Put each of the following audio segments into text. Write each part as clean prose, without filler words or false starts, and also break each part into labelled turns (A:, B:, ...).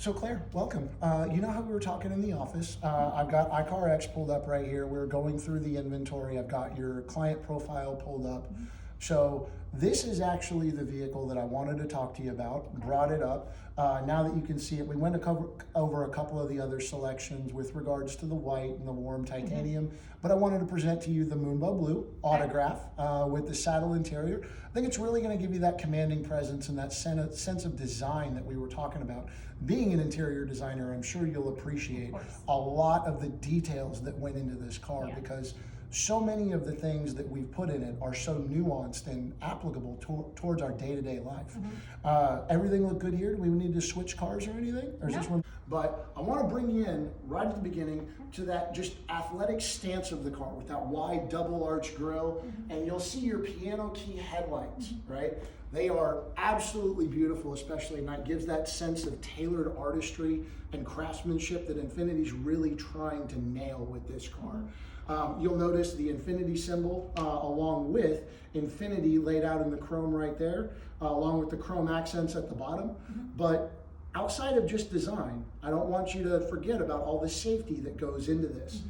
A: So Claire, welcome. You know how we were talking in the office? I've got iCarX pulled up right here. We're going through the inventory. I've got your client profile pulled up. So this is actually the vehicle that I wanted to talk to you about, brought it up. Now that you can see it, we went to cover over a couple of the other selections with regards to the white and the warm titanium, but I wanted to present to you the Moonbow Blue autograph with the saddle interior. I think it's really gonna give you that commanding presence and that sense of design that we were talking about. Being an interior designer, I'm sure you'll appreciate a lot of the details that went into this car because so many of the things that we've put in it are so nuanced and applicable towards our day-to-day life. Everything look good here? Do we need to switch cars or anything? Or is this one? But I want to bring you in right at the beginning to that just athletic stance of the car with that wide double arch grille, and you'll see your piano key headlights, right? They are absolutely beautiful, especially at night. Gives that sense of tailored artistry and craftsmanship that Infiniti's really trying to nail with this car. You'll notice the Infiniti symbol along with Infiniti laid out in the chrome right there, along with the chrome accents at the bottom. But outside of just design, I don't want you to forget about all the safety that goes into this.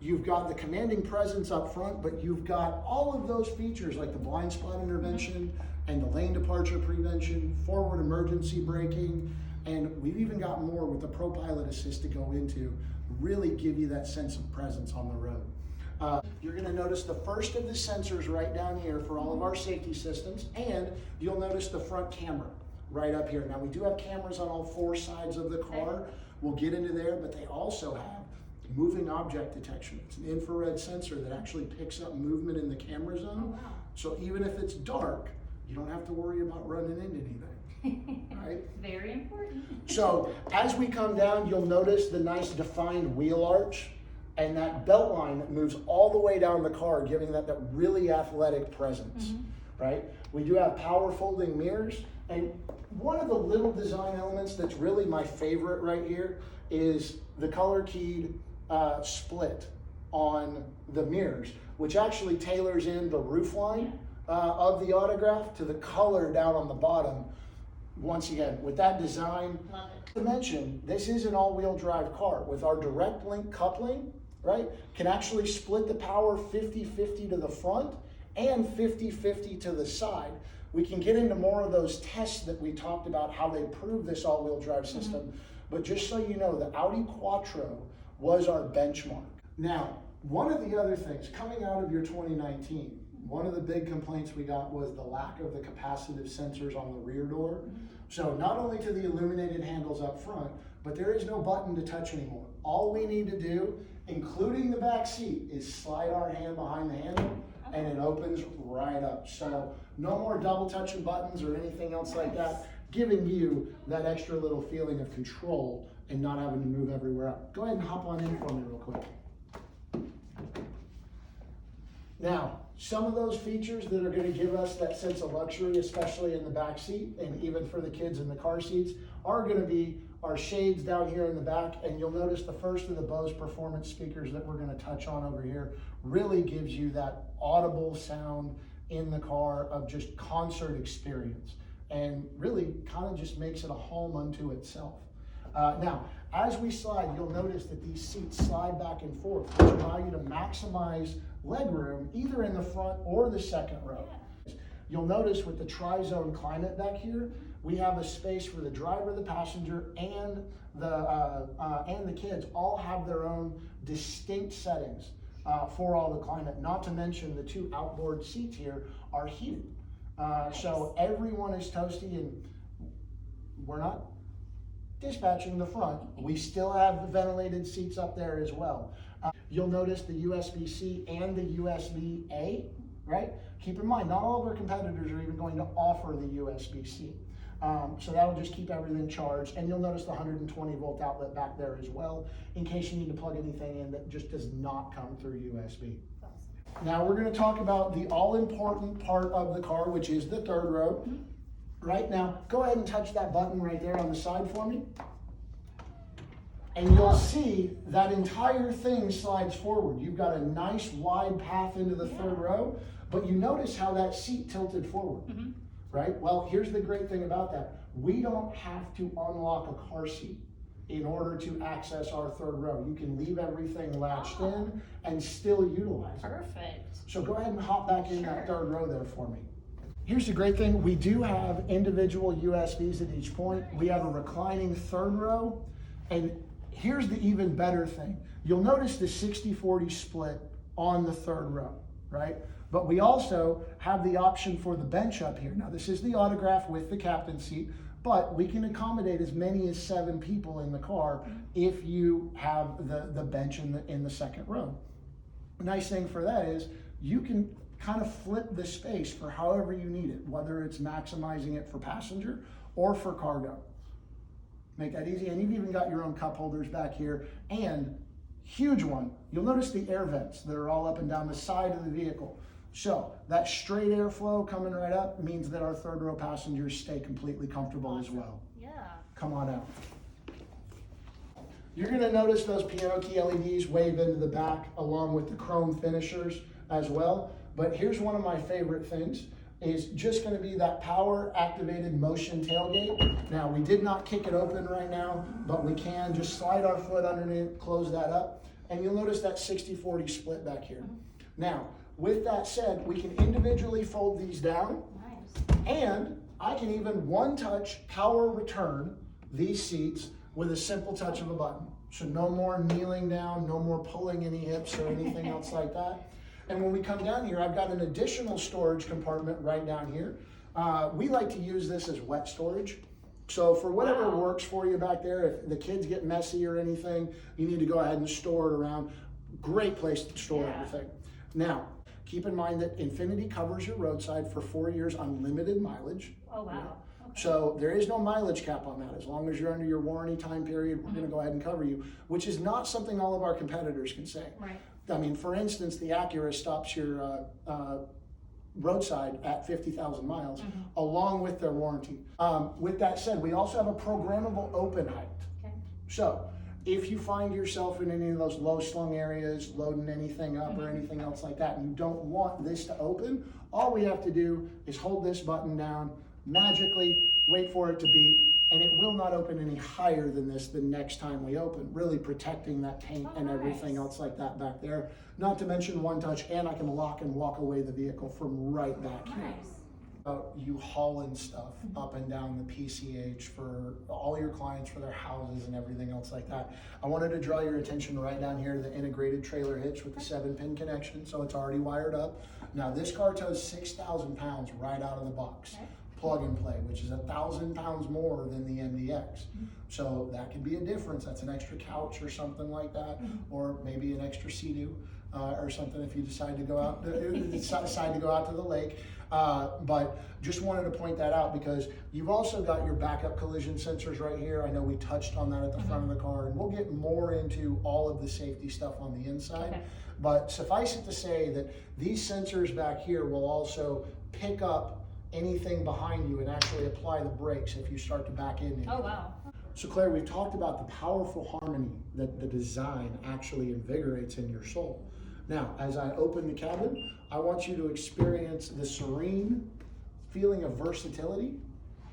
A: You've got the commanding presence up front, but you've got all of those features like the blind spot intervention and the lane departure prevention, forward emergency braking, and we've even got more with the ProPilot Assist to go into, really give you that sense of presence on the road. You're going to notice the first of the sensors right down here for all of our safety systems, and you'll notice the front camera right up here. Now we do have cameras on all four sides of the car. We'll get into there, but they also have moving object detection. It's an infrared sensor that actually picks up movement in the camera zone. So even if it's dark, you don't have to worry about running into anything. Right?
B: Very important.
A: So as we come down, you'll notice the nice defined wheel arch and that belt line that moves all the way down the car, giving that really athletic presence, right? We do have power folding mirrors, and one of the little design elements that's really my favorite right here is the color keyed split on the mirrors, which actually tailors in the roof line of the autograph to the color down on the bottom. Once again, with that design,
B: Love it.
A: to mention, this is an all-wheel drive car with our direct link coupling, right? Can actually split the power 50-50 to the front and 50-50 to the side. We can get into more of those tests that we talked about, how they prove this all-wheel drive system. But just so you know, the Audi Quattro was our benchmark. Now, one of the other things coming out of your 2019, one of the big complaints we got was the lack of the capacitive sensors on the rear door. So not only to the illuminated handles up front, but there is no button to touch anymore. All we need to do, including the back seat, is slide our hand behind the handle and it opens right up. So no more double touching buttons or anything else like that, giving you that extra little feeling of control and not having to move everywhere up. Go ahead and hop on in for me real quick. Now, some of those features that are going to give us that sense of luxury, especially in the back seat and even for the kids in the car seats, are going to be our shades down here in the back. And you'll notice the first of the Bose performance speakers that we're going to touch on over here really gives you that audible sound in the car of just concert experience, and really kind of just makes it a home unto itself. Now, as we slide, you'll notice that these seats slide back and forth, which allow you to maximize legroom either in the front or the second row. You'll notice with the tri-zone climate back here, we have a space for the driver, the passenger, and the kids all have their own distinct settings for all the climate. Not to mention the two outboard seats here are heated. So everyone is toasty, and we're not dispatching the front. We still have the ventilated seats up there as well. You'll notice the USB-C and the USB-A, right? Keep in mind, not all of our competitors are even going to offer the USB-C. So that'll just keep everything charged. And you'll notice the 120 volt outlet back there as well, in case you need to plug anything in that just does not come through USB. Now we're going to talk about the all-important part of the car, which is the third row. Right now, go ahead and touch that button right there on the side for me. And you'll see that entire thing slides forward. You've got a nice wide path into the third row, but you notice how that seat tilted forward, right? Well, here's the great thing about that. We don't have to unlock a car seat in order to access our third row. You can leave everything latched in and still utilize it.
B: Perfect.
A: So go ahead and hop back in that third row there for me. Here's the great thing, we do have individual USBs at each point. We have a reclining third row, and here's the even better thing. You'll notice the 60-40 split on the third row, right? But we also have the option for the bench up here. Now this is the autograph with the captain seat, but we can accommodate as many as 7 people in the car if you have the bench in the second row. The nice thing for that is you can kind of flip the space for however you need it, whether it's maximizing it for passenger or for cargo. Make that easy, and you've even got your own cup holders back here, and huge one, you'll notice the air vents that are all up and down the side of the vehicle. So that straight airflow coming right up means that our third row passengers stay completely comfortable as well.
B: Yeah.
A: Come on out. You're gonna notice those piano key LEDs wave into the back along with the chrome finishers as well. But here's one of my favorite things, is just gonna be that power activated motion tailgate. Now, we did not kick it open right now, but we can just slide our foot underneath, close that up, and you'll notice that 60-40 split back here. Now, with that said, we can individually fold these down.
B: Nice.
A: And I can even one-touch power return these seats with a simple touch of a button. So no more kneeling down, no more pulling any hips or anything else like that. And when we come down here, I've got an additional storage compartment right down here. We like to use this as wet storage. So for whatever works for you back there, if the kids get messy or anything, you need to go ahead and store it around. Great place to store everything. Now, keep in mind that Infiniti covers your roadside for 4 years unlimited mileage.
B: Oh, wow. Okay.
A: So there is no mileage cap on that. As long as you're under your warranty time period, we're gonna go ahead and cover you, which is not something all of our competitors can say.
B: Right.
A: I mean, for instance, the Acura stops your roadside at 50,000 miles along with their warranty. With that said, we also have a programmable open height.
B: Okay.
A: So if you find yourself in any of those low slung areas, loading anything up or anything else like that, and you don't want this to open, all we have to do is hold this button down, magically wait for it to beep, and it will not open any higher than this the next time we open, really protecting that paint and everything else like that back there. Not to mention one touch, and I can lock and walk away the vehicle from right back here. You hauling stuff up and down the PCH for all your clients, for their houses and everything else like that. I wanted to draw your attention right down here to the integrated trailer hitch with the 7-pin connection, so it's already wired up. Now this car tows 6,000 pounds right out of the box. Plug and play, which is 1,000 pounds more than the MDX. So that could be a difference. That's an extra couch or something like that, or maybe an extra Sea-Doo or something if you decide to go out to the lake. But just wanted to point that out because you've also got your backup collision sensors right here. I know we touched on that at the front of the car, and we'll get more into all of the safety stuff on the inside. But suffice it to say that these sensors back here will also pick up anything behind you and actually apply the brakes if you start to back in.
B: Oh, wow.
A: So Claire, we've talked about the powerful harmony that the design actually invigorates in your soul. Now, as I open the cabin, I want you to experience the serene feeling of versatility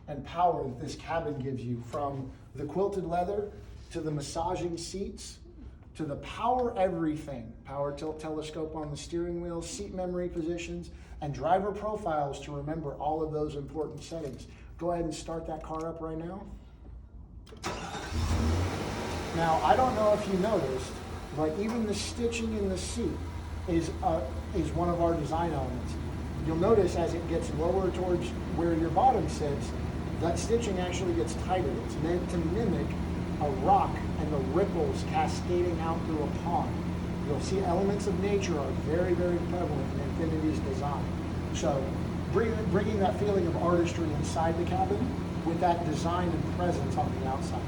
A: and power that this cabin gives you, from the quilted leather to the massaging seats to the power everything, power tilt telescope on the steering wheel, seat memory positions, and driver profiles to remember all of those important settings. Go ahead and start that car up right now. Now, I don't know if you noticed, but even the stitching in the seat is one of our design elements. You'll notice as it gets lower towards where your bottom sits, that stitching actually gets tighter. It's meant to mimic a rock and the ripples cascading out through a pond. You'll see elements of nature are very, very prevalent in Infiniti's design. So bringing that feeling of artistry inside the cabin with that design and presence on the outside.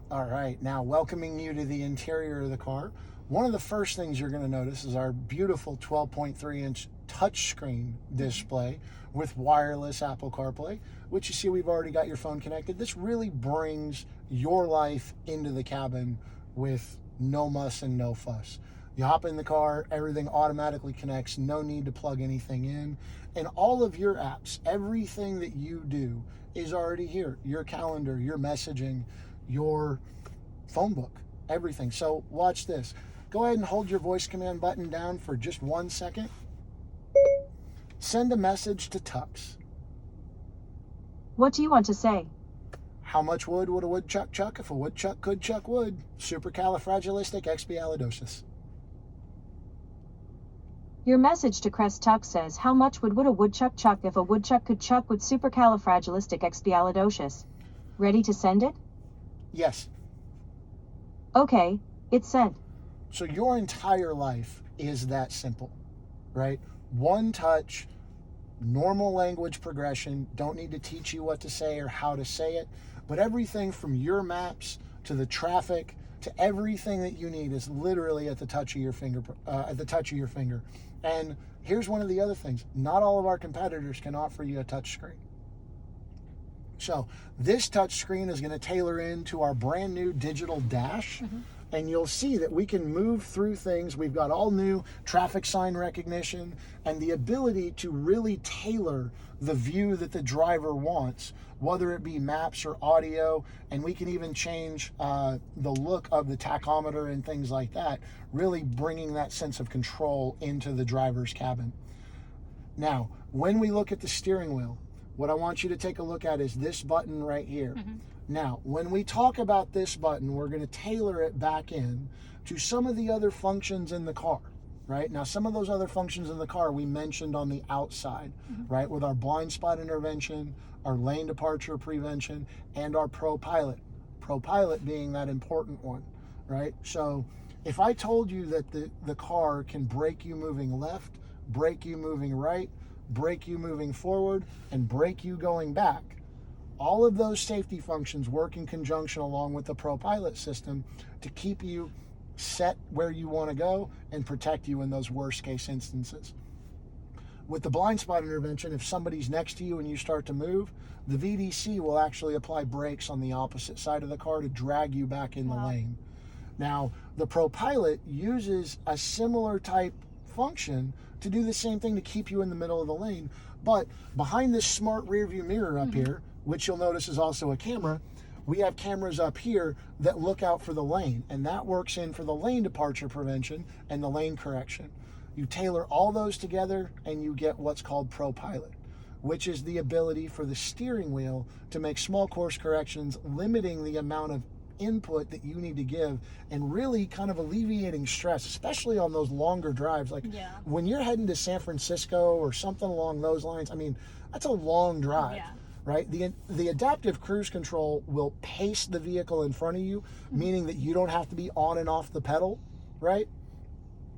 A: All right, now welcoming you to the interior of the car. One of the first things you're going to notice is our beautiful 12.3-inch touchscreen display with wireless Apple CarPlay, which you see we've already got your phone connected. This really brings your life into the cabin with no muss and no fuss. You hop in the car, everything automatically connects, no need to plug anything in. And all of your apps, everything that you do is already here. Your calendar, your messaging, your phone book, everything. So watch this. Go ahead and hold your voice command button down for just 1 second. Send a message to Tux.
C: What do you want to say?
A: How much wood would a woodchuck chuck if a woodchuck could chuck wood? Supercalifragilisticexpialidocious.
C: Your message to Crest Tuck says, how much would a woodchuck chuck if a woodchuck could chuck with supercalifragilisticexpialidocious? Ready to send it?
A: Yes.
C: Okay, it's sent.
A: So your entire life is that simple, right? One touch, normal language progression, don't need to teach you what to say or how to say it, but everything from your maps to the traffic to everything that you need is literally at the touch of your finger. And here's one of the other things: not all of our competitors can offer you a touch screen. So this touch screen is going to tailor into our brand new digital dash. And you'll see that we can move through things. We've got all new traffic sign recognition and the ability to really tailor the view that the driver wants, whether it be maps or audio. And we can even change the look of the tachometer and things like that, really bringing that sense of control into the driver's cabin. Now, when we look at the steering wheel, what I want you to take a look at is this button right here. Now, when we talk about this button, we're going to tailor it back in to some of the other functions in the car, right? Now, some of those other functions in the car we mentioned on the outside, right? With our blind spot intervention, our lane departure prevention, and our Pro Pilot. Pro Pilot being that important one, right? So if I told you that the car can brake you moving left, brake you moving right, brake you moving forward, and brake you going back, all of those safety functions work in conjunction along with the Pro Pilot system to keep you set where you want to go and protect you in those worst case instances. With the blind spot intervention, if somebody's next to you and you start to move, the VDC will actually apply brakes on the opposite side of the car to drag you back in the lane. Now, the Pro Pilot uses a similar type function to do the same thing to keep you in the middle of the lane, but behind this smart rear view mirror up here, which you'll notice is also a camera, we have cameras up here that look out for the lane, and that works in for the lane departure prevention and the lane correction. You tailor all those together and you get what's called Pro Pilot, which is the ability for the steering wheel to make small course corrections, limiting the amount of input that you need to give and really kind of alleviating stress, especially on those longer drives. Like when you're heading to San Francisco or something along those lines, I mean, that's a long drive. Right? The adaptive cruise control will pace the vehicle in front of you, meaning that you don't have to be on and off the pedal, right?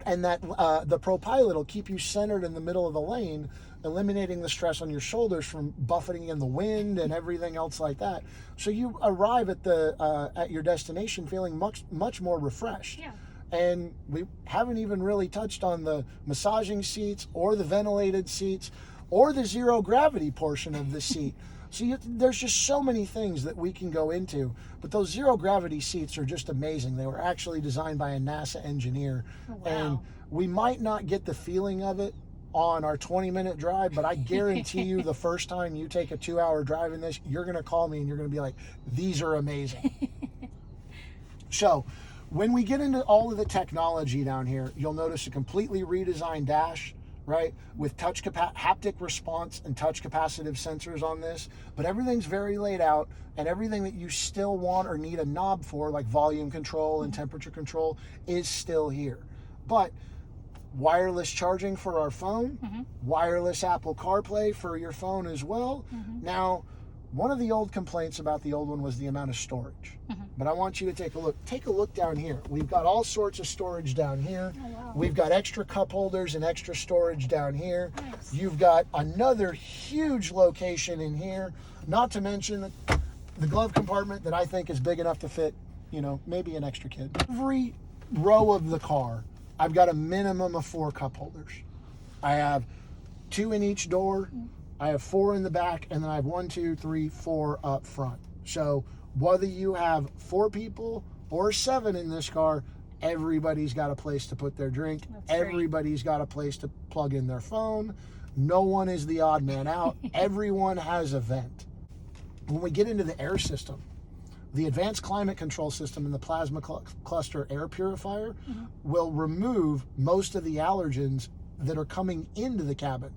A: And that the Pro Pilot will keep you centered in the middle of the lane, eliminating the stress on your shoulders from buffeting in the wind and everything else like that. So you arrive at your destination feeling much more refreshed. And we haven't even really touched on the massaging seats or the ventilated seats or the zero gravity portion of the seat. So there's just so many things that we can go into, but those zero gravity seats are just amazing. They were actually designed by a NASA engineer, and we might not get the feeling of it on our 20-minute drive, but I guarantee you the first time you take a 2-hour drive in this, you're going to call me and you're going to be like, these are amazing. So when we get into all of the technology down here, you'll notice a completely redesigned dash, right, with haptic response and touch capacitive sensors on this, but everything's very laid out, and everything that you still want or need a knob for, like volume control and temperature control, is still here. But wireless charging for our phone, wireless Apple CarPlay for your phone as well. Now, one of the old complaints about the old one was the amount of storage. But I want you to take a look. Take a look down here. We've got all sorts of storage down here. We've got extra cup holders and extra storage down here. You've got another huge location in here, not to mention the glove compartment that I think is big enough to fit, maybe an extra kid. Every row of the car, I've got a minimum of 4 cup holders. I have 2 in each door. I have 4 in the back, and then I have 1, 2, 3, 4 up front. So whether you have 4 people or 7 in this car, everybody's got a place to put their drink. Everybody's got a place to plug in their phone. No one is the odd man out. Everyone has a vent. When we get into the air system, The advanced climate control system and the plasma cluster air purifier will remove most of the allergens that are coming into the cabin.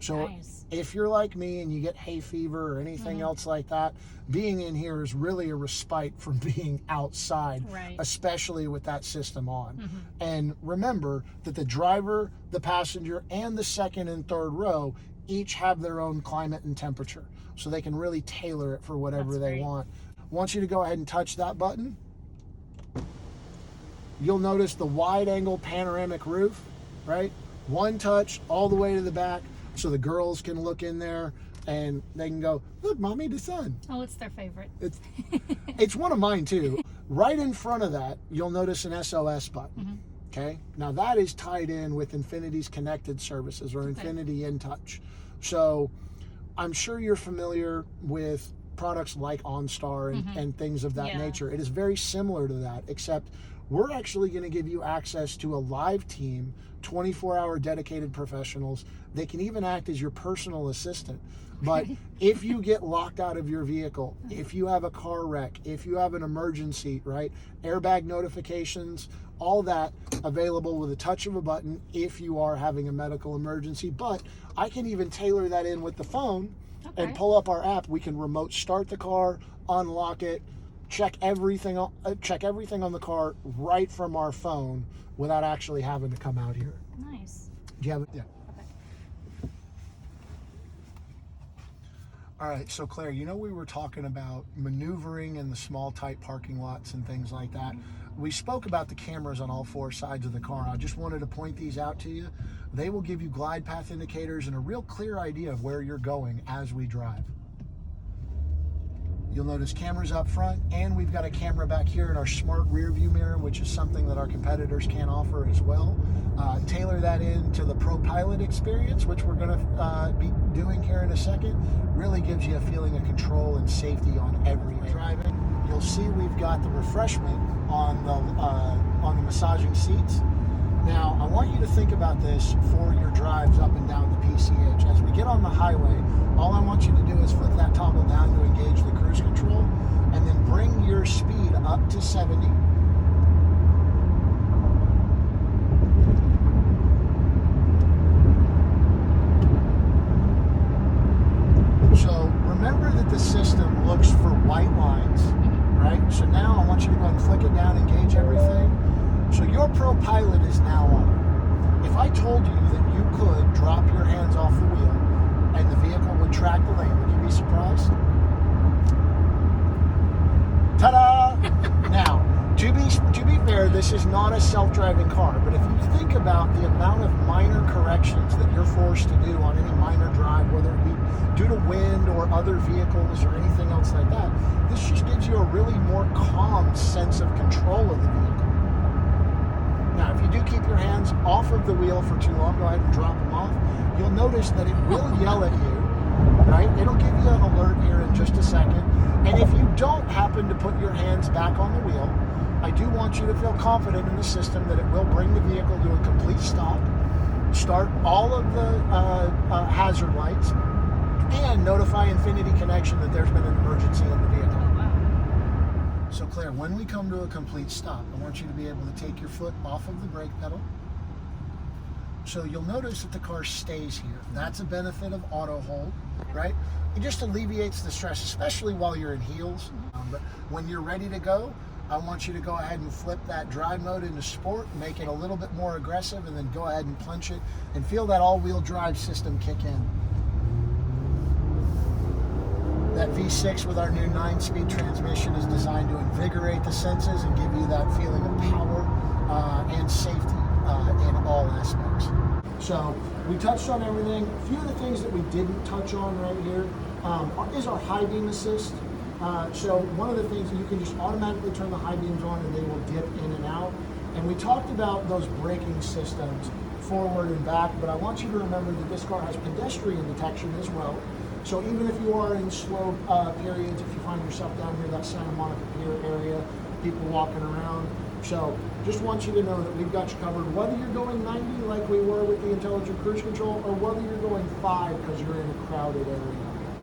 A: So
B: Nice.
A: if you're like me and you get hay fever or anything else like that, being in here is really a respite from being outside,
B: Right.
A: especially with that system on. And remember that the driver, the passenger, and the second and third row each have their own climate and temperature. So they can really tailor it for whatever
B: That's
A: they
B: great.
A: want. I want you to go ahead and touch that button. You'll notice the wide angle panoramic roof, right? One touch all the way to the back, so the girls can look in there and they can go, look, mommy, the sun.
B: Oh, it's their favorite.
A: It's one of mine too. Right in front of that, you'll notice an SOS button. Okay. Now that is tied in with Infiniti's connected services or Infiniti InTouch. So I'm sure you're familiar with products like OnStar and things of that nature. It is very similar to that, except we're actually going to give you access to a live team, 24-hour dedicated professionals. They can even act as your personal assistant. But if you get locked out of your vehicle, if you have a car wreck, if you have an emergency, right? Airbag notifications, all that available with a touch of a button if you are having a medical emergency. But I can even tailor that in with the phone and pull up our app. We can remote start the car, unlock it, check everything on the car right from our phone without actually having to come out here.
B: Nice.
A: Do you have it? Yeah.
B: Okay.
A: All right, so Claire, you know we were talking about maneuvering in the small, tight parking lots and things like that. We spoke about the cameras on all four sides of the car. I just wanted to point these out to you. They will give you glide path indicators and a real clear idea of where you're going as we drive. You'll notice cameras up front, and we've got a camera back here in our smart rear view mirror, which is something that our competitors can't offer as well. Tailor that into the Pro Pilot experience, which we're going to be doing here in a second. Really gives you a feeling of control and safety on every driving. You'll see we've got the refreshment on the massaging seats. Now, I want you to think about this for your drives up and down the PCH. As we get on the highway, all I want you to do is flip that toggle down to engage the cruise control, and then bring your speed up to 70. So remember that the system looks for white lines, right? So now I want you to go ahead and flick it down, engage everything. So your Pro Pilot is now on. If I told you that you could drop your hands off the wheel and the vehicle would track the lane, would you be surprised? Ta-da! Now, to be fair, this is not a self-driving car, but if you think about the amount of minor corrections that you're forced to do on any minor drive, whether it be due to wind or other vehicles or anything else like that, this just gives you a really more calm sense of control of the vehicle. Now, if you do keep your hands off of the wheel for too long, go ahead and drop them off. You'll notice that it will yell at you, right? It'll give you an alert here in just a second. And if you don't happen to put your hands back on the wheel, I do want you to feel confident in the system that it will bring the vehicle to a complete stop, start all of the hazard lights, and notify Infiniti Connection that there's been an emergency in the vehicle. So Claire, when we come to a complete stop, I want you to be able to take your foot off of the brake pedal. So you'll notice that the car stays here. That's a benefit of auto hold, right? It just alleviates the stress, especially while you're in heels. But when you're ready to go, I want you to go ahead and flip that drive mode into sport, make it a little bit more aggressive, and then go ahead and punch it and feel that all-wheel drive system kick in. That V6 with our new 9-speed transmission is designed to invigorate the senses and give you that feeling of power and safety in all aspects. So we touched on everything. A few of the things that we didn't touch on right here is our high beam assist. So one of the things, you can just automatically turn the high beams on and they will dip in and out. And we talked about those braking systems forward and back, but I want you to remember that this car has pedestrian detection as well. So even if you are in slow periods, if you find yourself down near that Santa Monica Pier area, people walking around. So just want you to know that we've got you covered, whether you're going 90 like we were with the intelligent cruise control, or whether you're going 5 because you're in a crowded area.